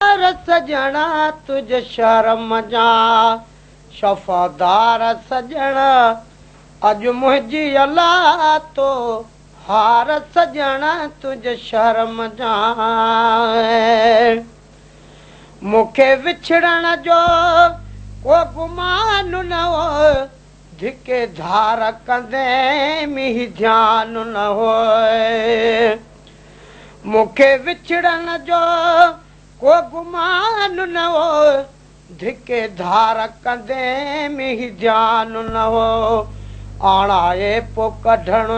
सजणा तुझ शर्म जा शफ़ादार सजणा अॼु मुंहिंजी अलाह तो हार सजणा तुझ शर्म जा मूंखे विछड़ण जो को गुमान न हो धिके धार कंदे मींहुं ध्यान न हो मूंखे विछड़ण जो को गुमान न हो धिके धार कंदे मींहुं ध्यान न हो आणाए पो कढण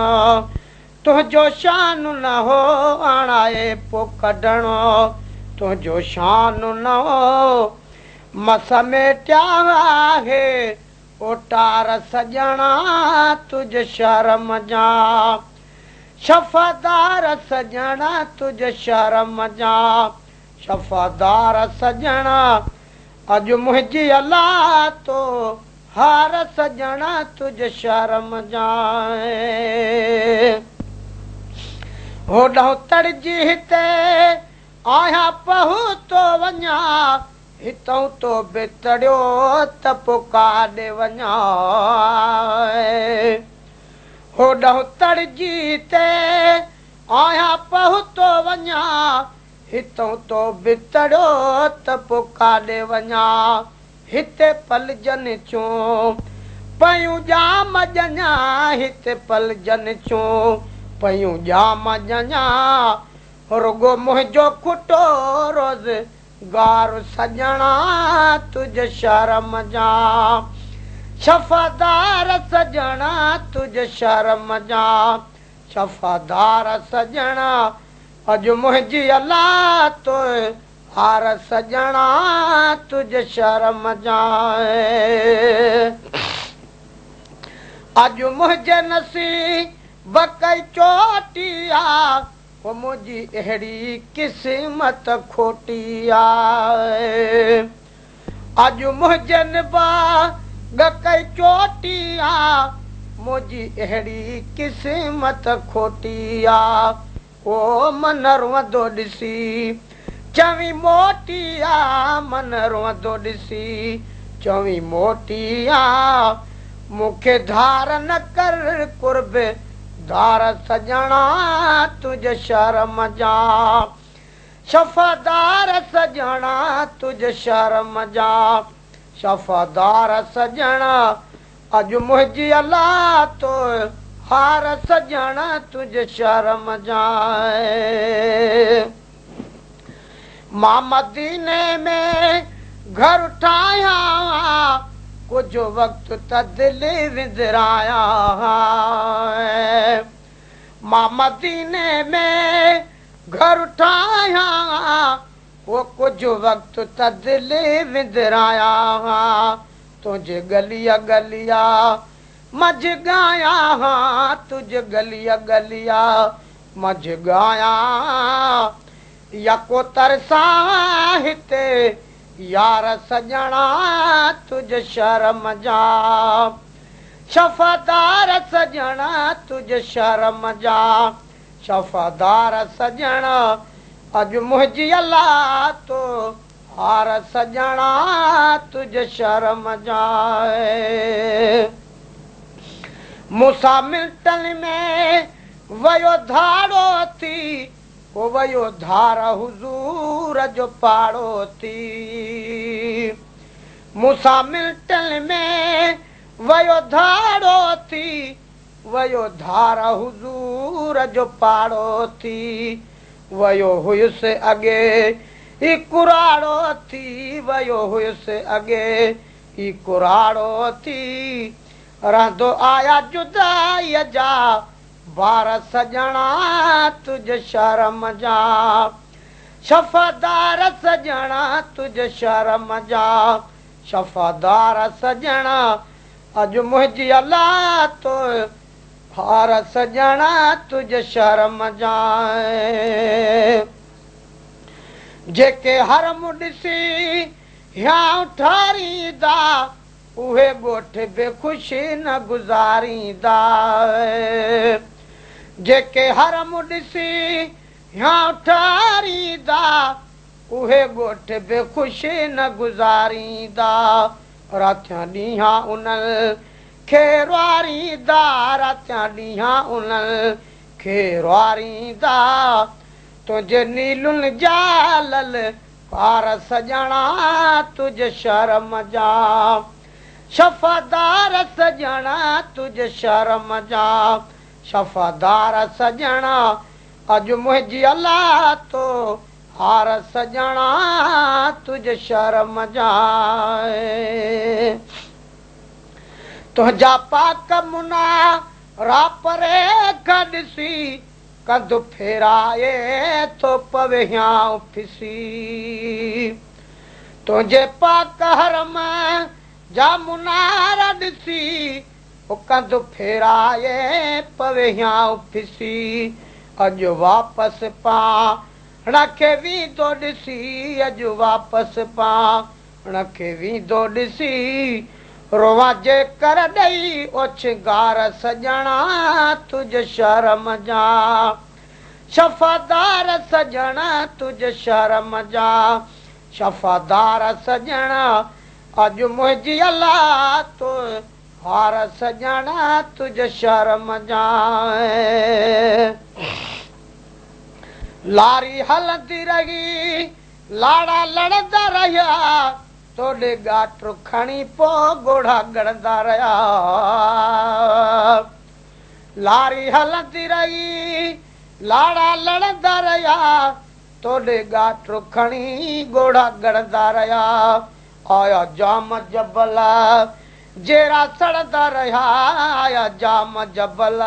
तुंहिंजो शान न हो आणाए पो कढण तुंहिंजो शान न हो मसमेटिया आहे ओटार सजणा तुझ शर्म जा शफ़ादार सजणा तुझ शर्म जा शफ़ादार सजणा अॼु मुंहिंजी अलाह तो हार सजणा तुझ शर्म जा होॾो तड़जी हिते आया पहु तो वञा हितों तो बितड़ियो त पोइ काॾे वञा होॾो तड़जी हिते आया पहु तो वञा हितों तो बितड़ियो त पोइ काॾे वञा हिते पलजनि चूं पयूं जाम ॼञा हिते पलजनि चूं पयूं जाम ॼञा रुगो मुंहिंजो खुटो रोज़ गार सजणा तुझ शर्म जा शफ़ादार सजणा तुझ शर्म जा शफ़ादार सजणा अॼु मुंहिंजी अलाह तो हार सजणा तुझ शर्म जा अॼु मुंहिंजे नसीब कई चोटी आ वो मुंहिंजी अहिड़ी क़िस्मत खोटी आहे अॼु मुंहिंजे निबाग कई चोटी आ मुंहिंजी अहिड़ी क़िस्मत खोटी आ ओ मन रोअंदो ॾिसी चवी मोटी आ मन रोअंदो ॾिसी चवी मोटी आ मूंखे धार न कर कुर्ब धार सजणा तुझ शर्म जा शफ़ादार सजणा तुझ शर्म जा शफ़ादार सजणा अॼु मुंहिंजी अलाह तो हार सजणा तुझ शर्म जा मां मदीने में घर ठाहिया कुछ वक्त त दिलि विंदराया मां मदीने में घर ठाहिया वो कुछ वक्त त दिलि विंदराया तुझ गलिया गलिया मझ गाया तुझ गलिया गलिया मझ गाया यको तरसा हिते यार सजणा तुझ शर्म जा शफ़ादार सजणा तुझ शर्म जा शफ़ादार सजणा अॼु मुंहिंजी अलाह तो हार सजणा तुझ शर्म जा मूंसां मिल्टन में वयो धाड़ो थी वो वयो धार हुजूर जो पाड़ो थी मूंसां मिल्टन में वयो धाड़ो थी वयो धार हुजूर जो पाड़ो थी वयो हुयुसि अॻे ही कुराड़ो थी वयो हुयुसि अॻे ही कुराड़ो थी रहंदो आया जुदाईअ जा बार सजणा तुझ शर्म जा शफ़ादार सजणा तुझ शर्म जा शफ़ादार सजणा अॼु मुंहिंजी अलाह तो हार सजणा तुझ शर्म जा जेके हरम ॾिसी हियां ठारींदा उहे ॻोठ बेख़ुशी न गुज़ारींदा जेके हरम ॾिसी या ठारींदा उहे ॻोठ बि ख़ुशी न गुज़ारींदा रातियां ॾींहं उन्हनि खे रुआरींदा रातियां ॾींहं उन्हनि खे रुआरींदा तुंहिंजे नीलुनि जालल पार सॼणा तुझ शर्म जा शफ़ादार सॼणा तुझ शर्म जा शफ़ादार सॼणा अॼु मुंहिंजी अलाह तो हार सॼणा तुझ शर्म जा तुंहिंजा पाक मुना रापरे खां ॾिसी कंधु फेराए थो पवे हियां फिसी तुंहिंजे पाक हरम जा मुनारा ॾिसी कंधु फेराए पवे हियां फिसी अॼु वापसि पाण खे वींदो ॾिसी अॼु वापसि पाण खे वींदो ॾिसी रोवां जे कर ॾेई ओछगार सॼणा तुझ शर्म जा शफ़ादार सॼणा तुझ शर्म जा शफ़ादार सॼणा अॼु मुंहिंजी अलाह तो हार सॼणा तुझ शर्म जा लारी हलंदी रही लाड़ा लड़ंदा रहिया तोॾे गाठु खणी पोइ घोड़ा ॻणंदा रहिया लारी हलंदी रही लाड़ा लड़ंदा रहिया तोॾे गाठु खणी घोड़ा ॻणंदा रहिया आया जाम जबल जहिड़ा सड़ंदा रहिया आया जाम जबल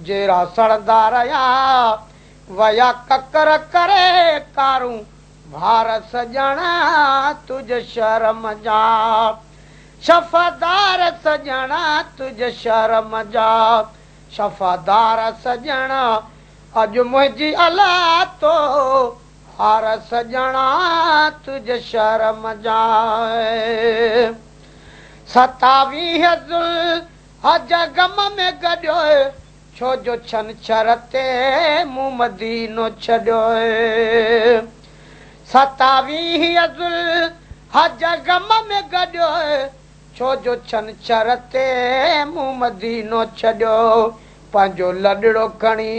जहिड़ा सड़ंदा रहिया वया ककर करे कारूं भार सॼणा तुझ शर्म जा शफ़ादार सॼणा तुझ शर्म जा शफ़ादार सॼणा अॼु मुंहिंजी अलाह तो हार सॼणा तुझ शर्म जा 27 ज़ुल्हज गम में गॾियो छो जो छंछर ते मूं मदीनो छॾियो 27 ज़ुल्हज गम में गॾियो छो जो छंछर ते मूं मदीनो छॾियो पंहिंजो लॾड़ो खणी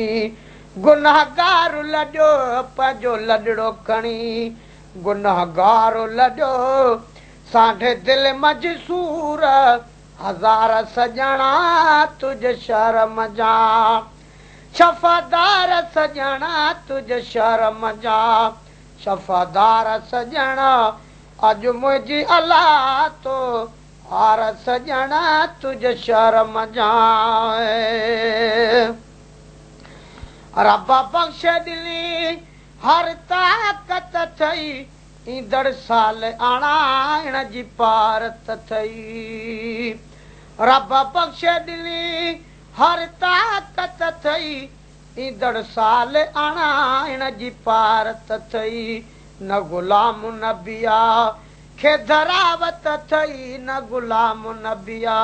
गुनाहगार लॾियो पंहिंजो लॾड़ो खणी गुनाहगार लॾियो साढे दिलि मजसूर हज़ार सॼणा तुझ शर्म जा शफ़ादार सॼणा तुझ शर्म जा शफ़ादार सॼणा अॼु मुंहिंजी अलाह तो हार सॼणा तुझ शर्म जा रब बख़्श ॾिनी हर ताक़त थई ईंदड़ साल अणाइण जी पारत थई रब बख़्श ॾिनी हर ताक़त थई ईंदड़ साल अणाइण जी पारत थई न गुलाम नबिया खे धरावत थई न गुलाम नबिया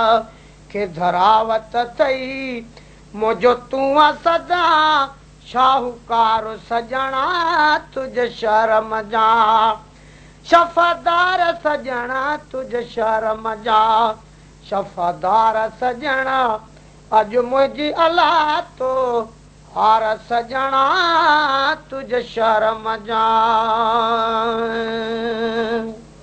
खे धरावत थई मुंहिंजो तूं सदा शाहूकार सॼणा तुझ शर्म जा शफ़ादार सॼणा तुझ शर्म जा शफ़ादार सॼणा अॼु मुंहिंजी अलाह तो हार सॼणा तुझ शर्म जा